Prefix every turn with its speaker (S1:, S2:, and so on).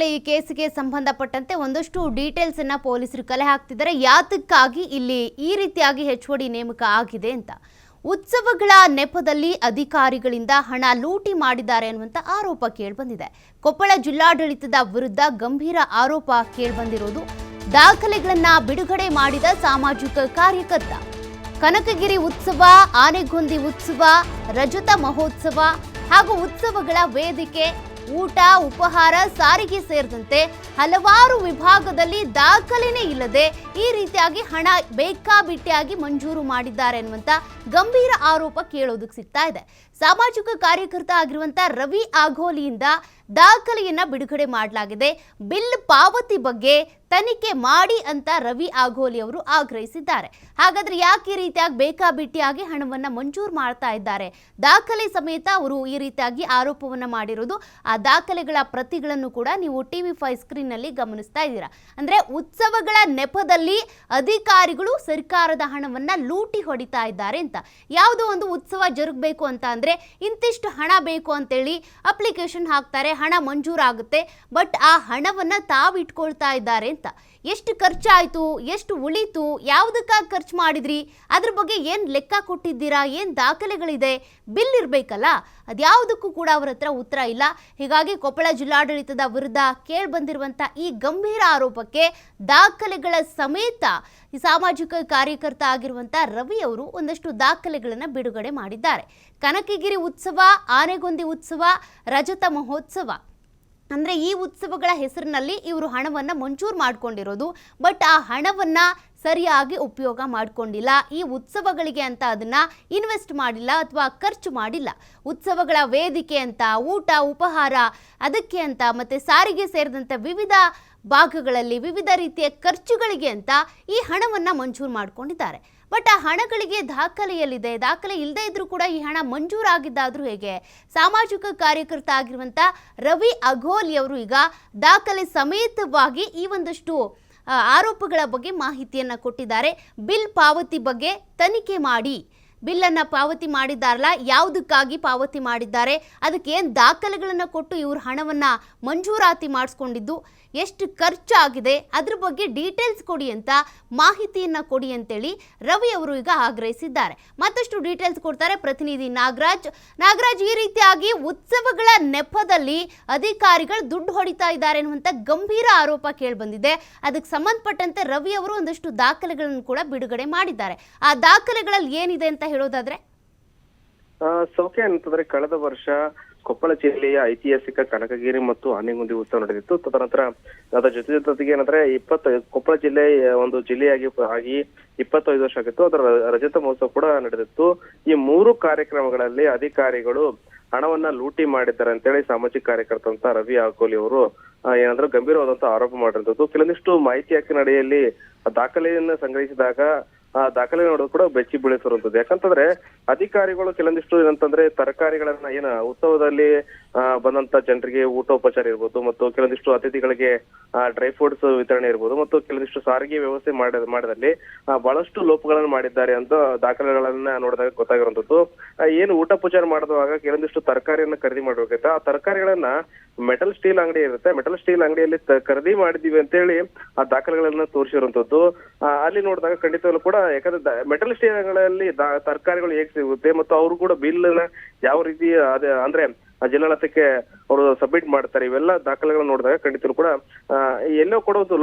S1: ಈ ಕೇಸಿಗೆ ಸಂಬಂಧಪಟ್ಟಂತೆ ಒಂದಷ್ಟು ಡೀಟೇಲ್ಸ್ ಅನ್ನ ಪೊಲೀಸರು ಕಲೆ ಹಾಕ್ತಿದ್ದಾರೆ. ಯಾತಕ್ಕಾಗಿ ಇಲ್ಲಿ ಈ ರೀತಿಯಾಗಿ HOD ನೇಮಕ ಆಗಿದೆ ಅಂತ. ಉತ್ಸವಗಳ ನೆಪದಲ್ಲಿ ಅಧಿಕಾರಿಗಳಿಂದ ಹಣ ಲೂಟಿ ಮಾಡಿದ್ದಾರೆ ಅನ್ನುವಂತ ಆರೋಪ ಕೇಳಿಬಂದಿದೆ. ಕೊಪ್ಪಳ ಜಿಲ್ಲಾಡಳಿತದ ವಿರುದ್ಧ ಗಂಭೀರ ಆರೋಪ ಕೇಳಿಬಂದಿರೋದು. ದಾಖಲೆಗಳನ್ನ ಬಿಡುಗಡೆ ಮಾಡಿದ ಸಾಮಾಜಿಕ ಕಾರ್ಯಕರ್ತ. ಕನಕಗಿರಿ ಉತ್ಸವ, ಆನೆಗೊಂದಿ ಉತ್ಸವ, ರಜತ ಮಹೋತ್ಸವ ಹಾಗೂ ಉತ್ಸವಗಳ ವೇದಿಕೆ, ಊಟ, ಉಪಹಾರ, ಸಾರಿಗೆ ಸೇರಿದಂತೆ ಹಲವಾರು ವಿಭಾಗದಲ್ಲಿ ದಾಖಲೆನೇ ಇಲ್ಲದೆ ಈ ರೀತಿಯಾಗಿ ಹಣ ಬೇಕಾಬಿಟ್ಟಿಯಾಗಿ ಮಂಜೂರು ಮಾಡಿದ್ದಾರೆ ಅನ್ನುವಂತ ಗಂಭೀರ ಆರೋಪ ಕೇಳೋದಕ್ಕೆ ಸಿಗ್ತಾ ಇದೆ. ಸಾಮಾಜಿಕ ಕಾರ್ಯಕರ್ತ ಆಗಿರುವಂತ ರವಿ ಆಘೋಲಿಯಿಂದ ದಾಖಲೆಯನ್ನ ಬಿಡುಗಡೆ ಮಾಡಲಾಗಿದೆ. ಬಿಲ್ ಪಾವತಿ ಬಗ್ಗೆ ತನಿಖೆ ಮಾಡಿ ಅಂತ ರವಿ ಆಘೋಲಿ ಅವರು ಆಗ್ರಹಿಸಿದ್ದಾರೆ. ಹಾಗಾದ್ರೆ ಯಾಕೆ ಈ ರೀತಿಯಾಗಿ ಬೇಕಾಬಿಟ್ಟಿಯಾಗಿ ಹಣವನ್ನ ಮಂಜೂರು ಮಾಡ್ತಾ ಇದ್ದಾರೆ? ದಾಖಲೆ ಸಮೇತ ಅವರು ಈ ರೀತಿಯಾಗಿ ಆರೋಪವನ್ನ ಮಾಡಿರೋದು. ಆ ದಾಖಲೆಗಳ ಪ್ರತಿಗಳನ್ನು ಕೂಡ ನೀವು TV5 ಸ್ಕ್ರೀನ್ ನಲ್ಲಿ ಗಮನಿಸ್ತಾ ಇದ್ದೀರಾ. ಅಂದ್ರೆ ಉತ್ಸವಗಳ ನೆಪದಲ್ಲಿ ಅಧಿಕಾರಿಗಳು ಸರ್ಕಾರದ ಹಣವನ್ನ ಲೂಟಿ ಹೊಡಿತಾ ಇದ್ದಾರೆ ಅಂತ. ಯಾವುದೋ ಒಂದು ಉತ್ಸವ ಜರುಗಬೇಕು ಅಂತ ಅಂದ್ರೆ ಇಂತಿಷ್ಟು ಹಣ ಬೇಕು ಅಂತೇಳಿ ಅಪ್ಲಿಕೇಶನ್ ಹಾಕ್ತಾರೆ, ಹಣ ಮಂಜೂರಾಗುತ್ತೆ. ಬಟ್ ಆ ಹಣವನ್ನ ತಾವು ಇಟ್ಕೊಳ್ತಾ ಇದ್ದಾರೆ ಅಂತ. ಎಷ್ಟು ಖರ್ಚಾಯ್ತು, ಎಷ್ಟು ಉಳಿತು, ಯಾವುದಕ್ಕಾಗಿ ಖರ್ಚು ಮಾಡಿದ್ರಿ, ಅದ್ರ ಬಗ್ಗೆ ಏನು ಲೆಕ್ಕ ಕೊಟ್ಟಿದ್ದೀರಾ, ಏನು ದಾಖಲೆಗಳಿದೆ, ಬಿಲ್ ಇರಬೇಕಲ್ಲ, ಅದ್ಯಾವುದಕ್ಕೂ ಕೂಡ ಅವರ ಹತ್ರ ಉತ್ತರ ಇಲ್ಲ. ಹೀಗಾಗಿ ಕೊಪ್ಪಳ ಜಿಲ್ಲಾಡಳಿತದ ವಿರುದ್ಧ ಕೇಳಿಬಂದಿರುವಂಥ ಈ ಗಂಭೀರ ಆರೋಪಕ್ಕೆ ದಾಖಲೆಗಳ ಸಮೇತ ಈ ಸಾಮಾಜಿಕ ಕಾರ್ಯಕರ್ತ ಆಗಿರುವಂಥ ರವಿ ಅವರು ಒಂದಷ್ಟು ದಾಖಲೆಗಳನ್ನು ಬಿಡುಗಡೆ ಮಾಡಿದ್ದಾರೆ. ಕನಕಗಿರಿ ಉತ್ಸವ, ಆನೆಗೊಂದಿ ಉತ್ಸವ, ರಜತ ಮಹೋತ್ಸವ ಅಂದರೆ ಈ ಉತ್ಸವಗಳ ಹೆಸರಿನಲ್ಲಿ ಇವರು ಹಣವನ್ನು ಮಂಜೂರು ಮಾಡಿಕೊಂಡಿರೋದು. ಬಟ್ ಆ ಹಣವನ್ನು ಸರಿಯಾಗಿ ಉಪಯೋಗ ಮಾಡಿಕೊಂಡಿಲ್ಲ. ಈ ಉತ್ಸವಗಳಿಗೆ ಅಂತ ಅದನ್ನು ಇನ್ವೆಸ್ಟ್ ಮಾಡಿಲ್ಲ ಅಥವಾ ಖರ್ಚು ಮಾಡಿಲ್ಲ. ಉತ್ಸವಗಳ ವೇದಿಕೆ ಅಂತ, ಊಟ, ಉಪಹಾರ ಅದಕ್ಕೆ ಅಂತ, ಮತ್ತು ಸಾರಿಗೆ ಸೇರಿದಂತೆ ವಿವಿಧ ಭಾಗಗಳಲ್ಲಿ ವಿವಿಧ ರೀತಿಯ ಖರ್ಚುಗಳಿಗೆ ಅಂತ ಈ ಹಣವನ್ನು ಮಂಜೂರು ಮಾಡಿಕೊಂಡಿದ್ದಾರೆ. ಬಟ್ ಆ ಹಣಗಳಿಗೆ ದಾಖಲೆಯಲ್ಲಿದೆ. ದಾಖಲೆ ಇಲ್ಲದೆ ಇದ್ರೂ ಕೂಡ ಈ ಹಣ ಮಂಜೂರಾಗಿದ್ದಾದ್ರೂ ಹೇಗೆ? ಸಾಮಾಜಿಕ ಕಾರ್ಯಕರ್ತ ಆಗಿರುವಂಥ ರವಿ ಅಘೋಲಿ ಅವರು ಈಗ ದಾಖಲೆ ಸಮೇತವಾಗಿ ಈ ಒಂದಷ್ಟು ಆರೋಪಗಳ ಬಗ್ಗೆ ಮಾಹಿತಿಯನ್ನು ಕೊಟ್ಟಿದ್ದಾರೆ. ಬಿಲ್ ಪಾವತಿ ಬಗ್ಗೆ ತನಿಖೆ ಮಾಡಿ. ಬಿಲ್ಲನ್ನು ಪಾವತಿ ಮಾಡಿದ್ದಾರಲ್ಲ, ಯಾವುದಕ್ಕಾಗಿ ಪಾವತಿ ಮಾಡಿದ್ದಾರೆ, ಅದಕ್ಕೆ ಏನು ದಾಖಲೆಗಳನ್ನು ಕೊಟ್ಟು ಇವರು ಹಣವನ್ನು ಮಂಜೂರಾತಿ ಮಾಡಿಸ್ಕೊಂಡಿದ್ದು, ಎಷ್ಟು ಖರ್ಚಾಗಿದೆ, ಅದ್ರ ಬಗ್ಗೆ ಡೀಟೇಲ್ಸ್ ಕೊಡಿ ಅಂತ, ಮಾಹಿತಿಯನ್ನು ಕೊಡಿ ಅಂತೇಳಿ ರವಿ ಅವರು ಈಗ ಆಗ್ರಹಿಸಿದ್ದಾರೆ. ಮತ್ತಷ್ಟು ಡೀಟೇಲ್ಸ್ ಕೊಡ್ತಾರೆ ಪ್ರತಿನಿಧಿ ನಾಗರಾಜ್. ಈ ರೀತಿಯಾಗಿ ಉತ್ಸವಗಳ ನೆಪದಲ್ಲಿ ಅಧಿಕಾರಿಗಳು ದುಡ್ಡು ಹೊಡಿತಾ ಇದ್ದಾರೆ ಅನ್ನುವಂಥ ಗಂಭೀರ ಆರೋಪ ಕೇಳಿಬಂದಿದೆ. ಅದಕ್ಕೆ ಸಂಬಂಧಪಟ್ಟಂತೆ ರವಿ ಅವರು ಒಂದಷ್ಟು ದಾಖಲೆಗಳನ್ನು ಕೂಡ ಬಿಡುಗಡೆ ಮಾಡಿದ್ದಾರೆ. ಆ ದಾಖಲೆಗಳಲ್ಲಿ ಏನಿದೆ ಅಂತ ಹೇಳೋದಾದ್ರೆ,
S2: ಸೌಖ್ಯ ಅಂತಂದ್ರೆ ಕಳೆದ ವರ್ಷ ಕೊಪ್ಪಳ ಜಿಲ್ಲೆಯ ಐತಿಹಾಸಿಕ ಕನಕಗಿರಿ ಮತ್ತು ಆನೆಗೊಂದಿ ಉತ್ಸವ ನಡೆದಿತ್ತು. ತದನಂತರ ಅದರ ಜೊತೆಗೆ ಏನಂದ್ರೆ ಕೊಪ್ಪಳ ಜಿಲ್ಲೆ ಒಂದು ಜಿಲ್ಲೆಯಾಗಿ 25 ವರ್ಷ ಆಗಿತ್ತು. ಅದರ ರಜತ ಮಹೋತ್ಸವ ಕೂಡ ನಡೆದಿತ್ತು. ಈ 3 ಕಾರ್ಯಕ್ರಮಗಳಲ್ಲಿ ಅಧಿಕಾರಿಗಳು ಹಣವನ್ನ ಲೂಟಿ ಮಾಡಿದ್ದಾರೆ ಅಂತೇಳಿ ಸಾಮಾಜಿಕ ಕಾರ್ಯಕರ್ತ ಅಂತ ರವಿ ಆಘೋಲಿ ಅವರು ಏನಂದ್ರೆ ಗಂಭೀರವಾದಂತಹ ಆರೋಪ ಮಾಡಿರುವಂತದ್ದು. ಕೆಲವೊಂದಿಷ್ಟು ಮಾಹಿತಿ ಹಕ್ಕಿನ ಅಡಿಯಲ್ಲಿ ದಾಖಲೆಯನ್ನ ಸಂಗ್ರಹಿಸಿದಾಗ ಆ ದಾಖಲೆ ನೋಡೋದು ಕೂಡ ಬೆಚ್ಚಿ ಬೀಳಿಸಿರುವಂತದ್ದು. ಯಾಕಂತಂದ್ರೆ ಅಧಿಕಾರಿಗಳು ಕೆಲವೊಂದಿಷ್ಟು ಏನಂತಂದ್ರೆ ತರಕಾರಿಗಳನ್ನ ಉತ್ಸವದಲ್ಲಿ ಬಂದಂತ ಜನರಿಗೆ ಊಟೋಪಚಾರ ಇರ್ಬೋದು, ಮತ್ತು ಕೆಲವೊಂದಿಷ್ಟು ಅತಿಥಿಗಳಿಗೆ ಡ್ರೈ ಫ್ರೂಟ್ಸ್ ವಿತರಣೆ ಇರ್ಬೋದು, ಮತ್ತು ಕೆಲವೊಂದಿಷ್ಟು ಸಾರಿಗೆ ವ್ಯವಸ್ಥೆ ಮಾಡಿದಲ್ಲಿ ಬಹಳಷ್ಟು ಲೋಪಗಳನ್ನು ಮಾಡಿದ್ದಾರೆ ಅಂತ ದಾಖಲೆಗಳನ್ನ ನೋಡಿದಾಗ ಗೊತ್ತಾಗಿರುವಂತದ್ದು. ಏನು ಊಟೋಪಚಾರ ಮಾಡುವಾಗ ಕೆಲವೊಂದಿಷ್ಟು ತರಕಾರಿಯನ್ನ ಖರೀದಿ ಮಾಡ್ಬೇಕಾಯ್ತು. ಆ ತರಕಾರಿಗಳನ್ನ ಮೆಟಲ್ ಸ್ಟೀಲ್ ಅಂಗಡಿ ಇರುತ್ತೆ, ಮೆಟಲ್ ಸ್ಟೀಲ್ ಅಂಗಡಿಯಲ್ಲಿ ಖರೀದಿ ಮಾಡಿದೀವಿ ಅಂತೇಳಿ ಆ ದಾಖಲೆಗಳನ್ನ ತೋರಿಸಿರುವಂತದ್ದು. ಅಲ್ಲಿ ನೋಡಿದಾಗ ಖಂಡಿತವಾಗ್ಲೂ ಕೂಡ, ಯಾಕಂದ್ರೆ ಮೆಟಲ್ ಸ್ಟೀಲ್ ಅಂಗಡಿಯಲ್ಲಿ ತರಕಾರಿಗಳು ಹೇಗೆ ಸಿಗುತ್ತೆ ಮತ್ತು ಅವರು ಕೂಡ ಬಿಲ್ ಯಾವ ರೀತಿ ಅಂದ್ರೆ ಜಿಲ್ಲಾಡಳಿತಕ್ಕೆ ಅವರು ಸಬ್ಮಿಟ್ ಮಾಡ್ತಾರೆ, ಇವೆಲ್ಲ ದಾಖಲೆಗಳನ್ನ ನೋಡಿದಾಗ ಖಂಡಿತವಾಗ್ಲೂ ಕೂಡ ಎಲ್ಲೋ ಕೂಡ ಒಂದು ಲೋಪ